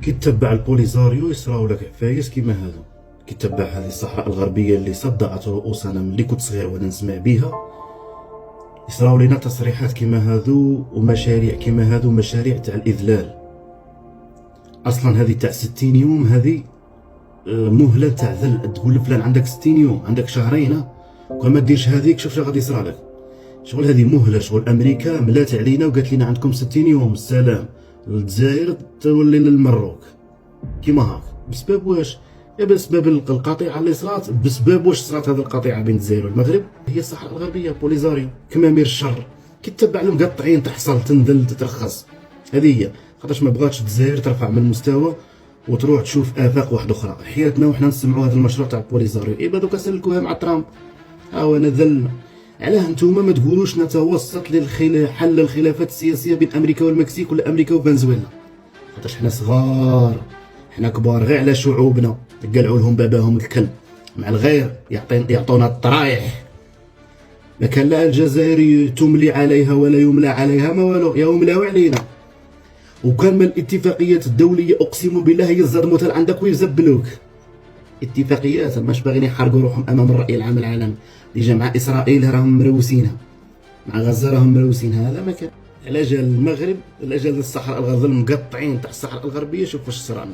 كي تتبع البوليزاريو يصراو لك عفايس كيما هذا. كي تتبع هذه الصحراء الغربيه اللي صدعت رؤوسنا ملي كنت صغير وانا نسمع بها، يصراو لنا تصريحات كيما هذو ومشاريع كيما هذو، مشاريع تاع الاذلال. اصلا هذه تاع 60 يوم هذه مهله تاع ذل، تقول لفلان عندك 60 يوم، عندك شهرين، وكل ما ديرش هذيك شوف شنو غادي يصرى لك. شغل هذه مهله، شغل امريكا ملات علينا وقالت لنا عندكم 60 يوم السلام، الجزائر تولي للمروك كيما هاك. بسبب واش؟ بسبب القطيعه اللي صرات. بسبب واش صرات هذه القطيعه بين الجزائر والمغرب؟ هي الصحراء الغربيه، بوليزاريو، كمامير الشر. كي تتبع المقطعين تحصل تنذل تترخص. هذه هي خاطرش ما بغاتش الجزائر ترفع من المستوى وتروح تشوف افاق واحده اخرى. حياتنا وحنا نسمعوا هذا المشروع تاع بوليزاريو. ايوا دوكا سلكوها مع ترامب، ها هو نذلنا. علاه نتوما ما تقولوش نتوسط لحل الخلافات السياسيه بين امريكا والمكسيك ولا امريكا وفنزويلا؟ خاطرش حنا صغار، حنا كبار غير على شعوبنا قلعوا لهم باباهم الكلب مع الغير يعطونا الطرايح. ما كان لا الجزائر تملي عليها ولا يملى عليها ما والو، يملاو علينا. وكان من الاتفاقيات الدوليه اقسم بالله يزدموا حتى عندك ويزبلوك. اتفاقيات ماش باغيين يحرقوا روحهم امام الراي العام العالمي. ديجا مع اسرائيل راهم مروسينها، مع غزه راهم مروسينها. هذا ما كان. على جال المغرب، على جال الصحراء الغربيه، المقطعين تاع الصحراء الغربيه، شوف واش صرا.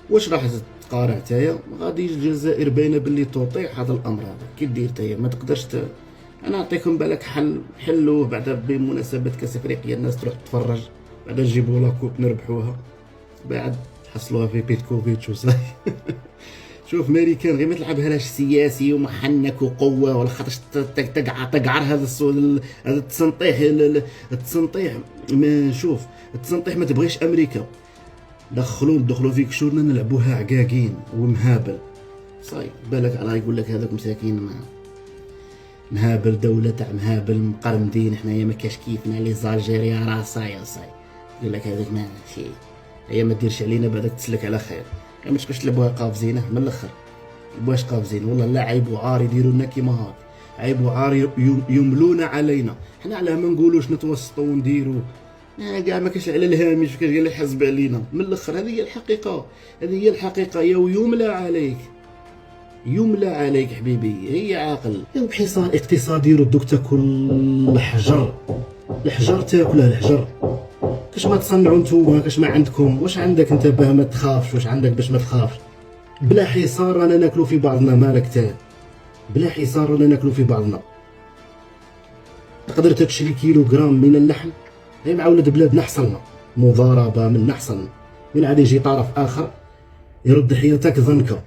واش راح تقارع نتايا؟ غادي الجزائر باينه باللي تطيح هذا الامر هذا. كي دير نتايا ما تقدرش انا نعطيكم بالك حلوه بعد بمناسبه كاس افريقيا، الناس تروح تتفرج، بعد نجيبوا لاكوب نربحوها، بعد تحصلوها في بيتكوفيتش وصاي. شوف ماريكان غير ما تلعبها سياسي ومحنك وقوه، ولا خاطرش تقعر هذا التسنطيح. ما شوف التسنطيح ما تبغيش امريكا. دخلوا فيك شورنا نلعبوها عقاقين ومهابل. صاي بالك على يقول لك هذاك مساكين مهابل، دوله تاع مهابل مقرمدين. حنايا ما كاش كيفنا لي زالجيريا راه صاي يقول لك هذاك ماشي، هي ما ديرش علينا بعدك تسلك على خير. ما تكونش تلعبوها قافزينه من الاخر. واش قافزين والله لا، عيب وعار يديروا لنا كيما هاك، عيب وعار يملونا علينا. حنا علاه ما نقولوش نتوسطوا ونديروا كاع ما كاش على الهامش، كاش قال لي حسب علينا من الاخر. هذه هي الحقيقه، هذه هي الحقيقه. يملى عليك، يملى عليك حبيبي. هي عاقل بحصان اقتصادي يردوك تاكل الحجر. الحجر تاكلها الحجر. كاش ما تصنعوا نتوما، كاش ما عندكم. واش عندك انت باه ما تخافش؟ واش عندك باش ما تخافش؟ بلا حصار رانا ناكلوا في بعضنا، مالك تاع بلا حصار رانا ناكلوا في بعضنا. تقدر تشري كيلو غرام من اللحم غير مع ولاد بلادنا حصلنا مضاربه من نحصل. من عاد يجي طرف اخر يرد حياتك ظنكه.